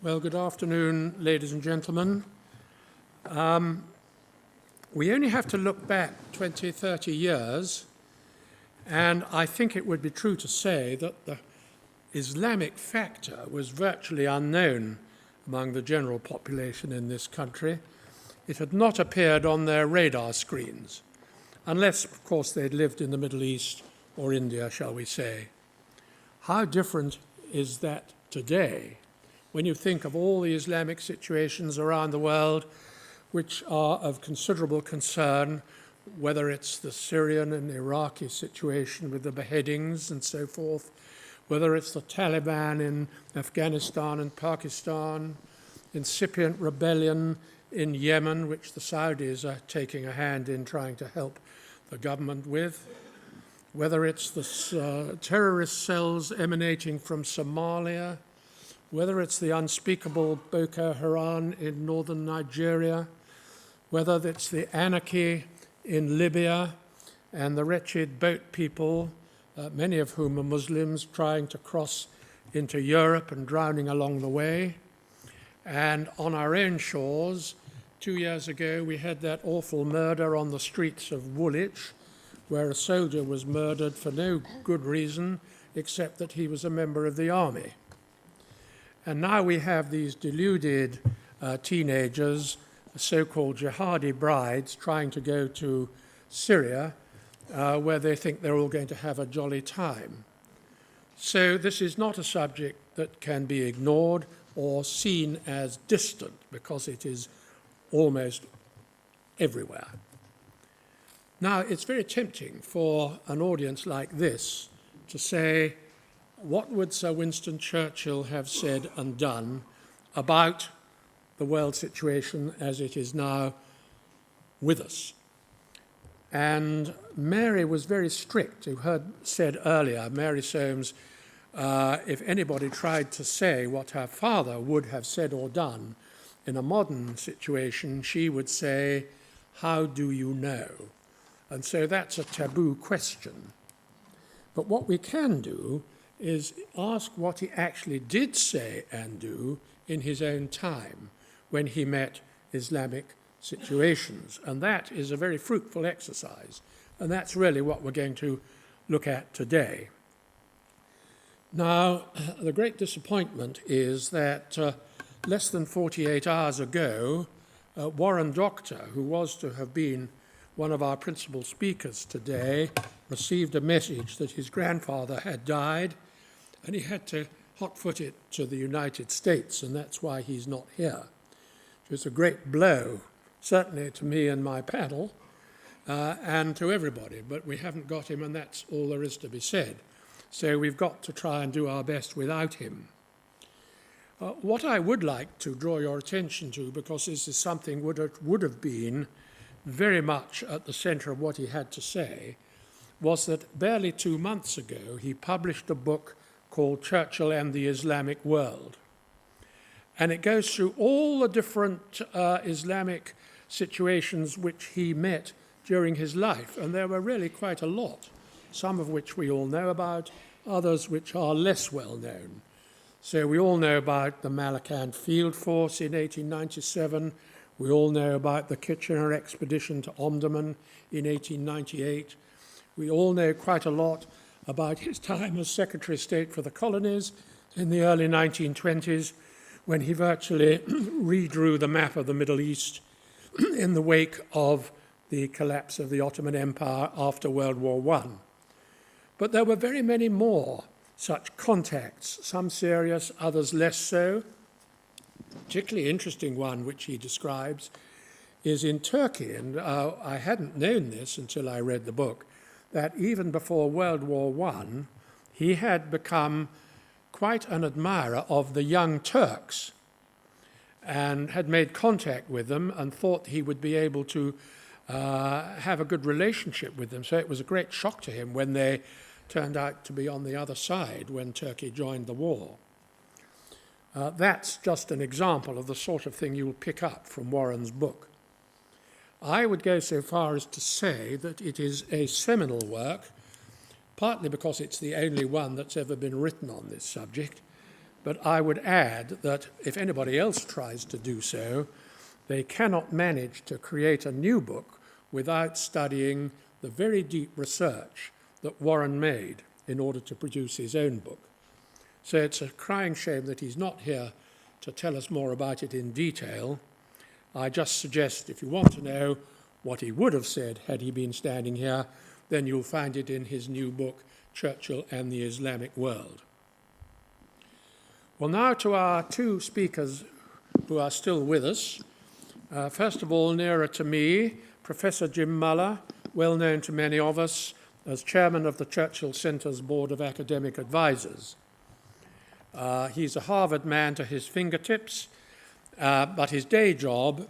Well, good afternoon, ladies and gentlemen. We only have to look back 20, 30 years, and I think it would be true to say that the Islamic Factor was virtually unknown among the general population in this country. It had not appeared on their radar screens, unless, of course, they'd lived in the Middle East or India, shall we say. How different is that today when you think of all the Islamic situations around the world which are of considerable concern, whether it's the Syrian and Iraqi situation with the beheadings and so forth, whether it's the Taliban in Afghanistan and Pakistan, incipient rebellion in Yemen, which the Saudis are taking a hand in trying to help the government with, whether it's the terrorist cells emanating from Somalia, whether it's the unspeakable Boko Haram in northern Nigeria, whether it's the anarchy in Libya and the wretched boat people, many of whom are Muslims, trying to cross into Europe and drowning along the way. And on our own shores, 2 years ago, we had that awful murder on the streets of Woolwich, where a soldier was murdered for no good reason except that he was a member of the army. And now we have these deluded teenagers, so-called jihadi brides, trying to go to Syria, where they think they're all going to have a jolly time. So this is not a subject that can be ignored or seen as distant, because it is almost everywhere. Now, it's very tempting for an audience like this to say, what would Sir Winston Churchill have said and done about the world situation as it is now with us? And Mary was very strict. You heard said earlier, Mary Soames, if anybody tried to say what her father would have said or done in a modern situation, she would say, "How do you know?" And so that's a taboo question. But what we can do is ask what he actually did say and do in his own time when he met Islamic situations. And that is a very fruitful exercise. And that's really what we're going to look at today. Now, the great disappointment is that less than 48 hours ago, Warren Doctor, who was to have been one of our principal speakers today, received a message that his grandfather had died, and he had to hot-foot it to the United States, and that's why he's not here. It was a great blow, certainly to me and my panel, and to everybody, but we haven't got him, and that's all there is to be said. So we've got to try and do our best without him. What I would like to draw your attention to, because this is something would have been very much at the center of what he had to say, was that barely 2 months ago he published a book called Churchill and the Islamic World. And it goes through all the different Islamic situations which he met during his life, and there were really quite a lot, some of which we all know about, others which are less well known. So we all know about the Malakand Field Force in 1897. We all know about the Kitchener expedition to Omdurman in 1898. We all know quite a lot about his time as Secretary of State for the Colonies in the early 1920s, when he virtually redrew the map of the Middle East in the wake of the collapse of the Ottoman Empire after World War I. But there were very many more such contacts, some serious, others less so. A particularly interesting one, which he describes, is in Turkey, and I hadn't known this until I read the book, that even before World War I, he had become quite an admirer of the Young Turks and had made contact with them and thought he would be able to have a good relationship with them. So it was a great shock to him when they turned out to be on the other side when Turkey joined the war. That's just an example of the sort of thing you'll pick up from Warren's book. I would go so far as to say that it is a seminal work, partly because it's the only one that's ever been written on this subject, but I would add that if anybody else tries to do so, they cannot manage to create a new book without studying the very deep research that Warren made in order to produce his own book. So it's a crying shame that he's not here to tell us more about it in detail. I just suggest if you want to know what he would have said had he been standing here, then you'll find it in his new book, Churchill and the Islamic World. Well, now to our two speakers who are still with us. First of all, nearer to me, Professor Jim Muller, well known to many of us as chairman of the Churchill Centre's Board of Academic Advisors. He's a Harvard man to his fingertips, but his day job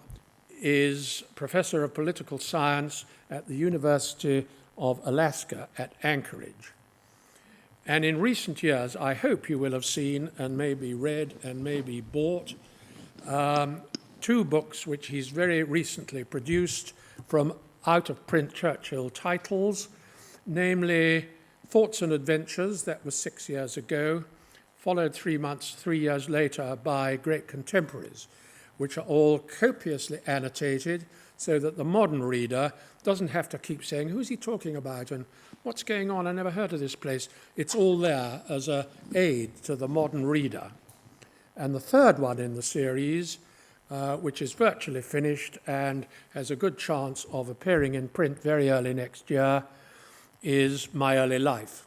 is professor of political science at the University of Alaska at Anchorage. And in recent years, I hope you will have seen and maybe read and maybe bought two books which he's very recently produced from out-of-print Churchill titles, namely Thoughts and Adventures, that was 6 years ago, followed 3 years later by Great Contemporaries, which are all copiously annotated so that the modern reader doesn't have to keep saying, who's he talking about and what's going on? I never heard of this place. It's all there as an aid to the modern reader. And the third one in the series, which is virtually finished and has a good chance of appearing in print very early next year, is My Early Life.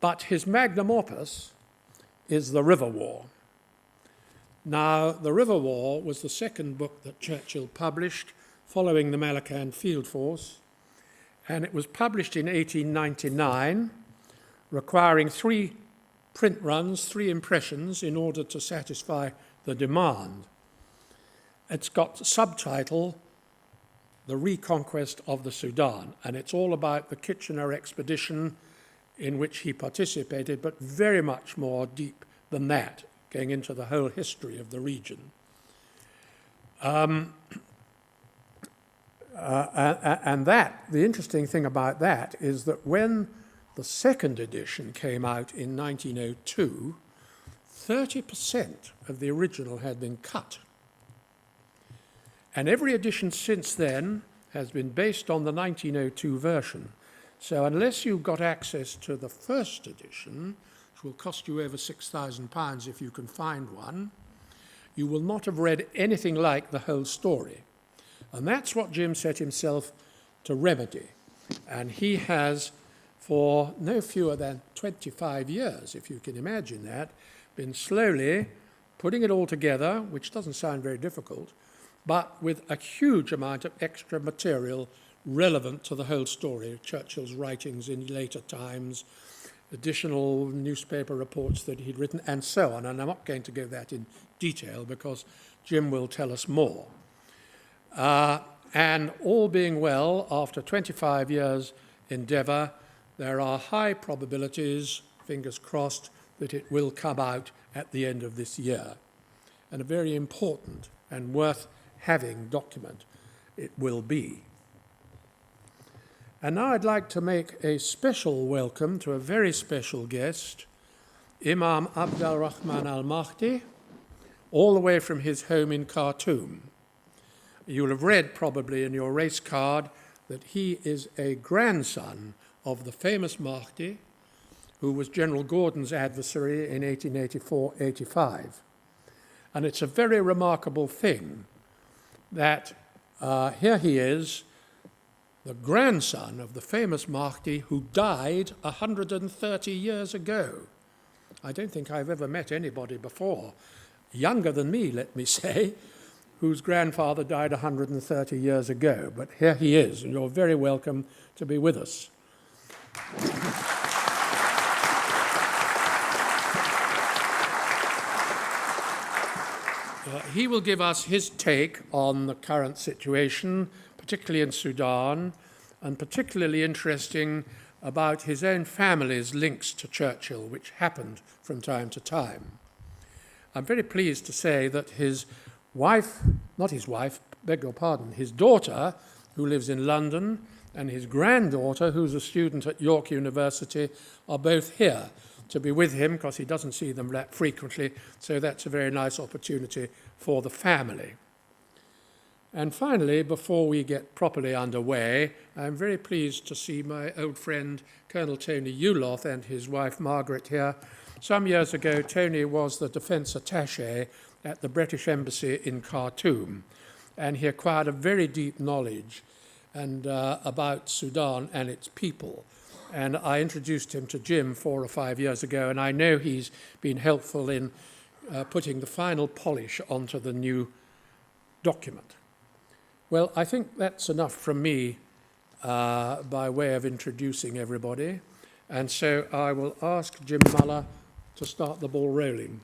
But his magnum opus is The River War. Now, The River War was the second book that Churchill published following the Malakand Field Force, and it was published in 1899, requiring 3 print runs, 3 impressions, in order to satisfy the demand. It's got the subtitle, The Reconquest of the Sudan, and it's all about the Kitchener expedition in which he participated, but very much more deep than that, going into the whole history of the region. And the interesting thing about that is that when the second edition came out in 1902, 30% of the original had been cut. And every edition since then has been based on the 1902 version. So unless you've got access to the first edition, which will cost you over £6,000 if you can find one, you will not have read anything like the whole story. And that's what Jim set himself to remedy. And he has, for no fewer than 25 years, if you can imagine that, been slowly putting it all together, which doesn't sound very difficult, but with a huge amount of extra material relevant to the whole story, Churchill's writings in later times, additional newspaper reports that he'd written, and so on. And I'm not going to go that in detail because Jim will tell us more. And all being well, after 25 years' endeavour, there are high probabilities, fingers crossed, that it will come out at the end of this year. And a very important and worth having document it will be. And now I'd like to make a special welcome to a very special guest, Imam Abdul Rahman al-Mahdi, all the way from his home in Khartoum. You'll have read probably in your race card that he is a grandson of the famous Mahdi, who was General Gordon's adversary in 1884-85. And it's a very remarkable thing that here he is, the grandson of the famous Mahdi who died 130 years ago. I don't think I've ever met anybody before, younger than me, let me say, whose grandfather died 130 years ago. But here he is, and you're very welcome to be with us. He will give us his take on the current situation, particularly in Sudan, and particularly interesting about his own family's links to Churchill, which happened from time to time. I'm very pleased to say that his wife, not his wife, beg your pardon, his daughter, who lives in London, and his granddaughter, who's a student at York University, are both here. to be with him because he doesn't see them that frequently, so that's a very nice opportunity for the family. And finally, before we get properly underway, I'm very pleased to see my old friend Colonel Tony Uloth and his wife Margaret here. Some years ago, Tony was the defence attaché at the British Embassy in Khartoum, and he acquired a very deep knowledge about Sudan and its people. And I introduced him to Jim 4 or 5 years ago, and I know he's been helpful in putting the final polish onto the new document. Well, I think that's enough from me by way of introducing everybody. And so I will ask Jim Muller to start the ball rolling.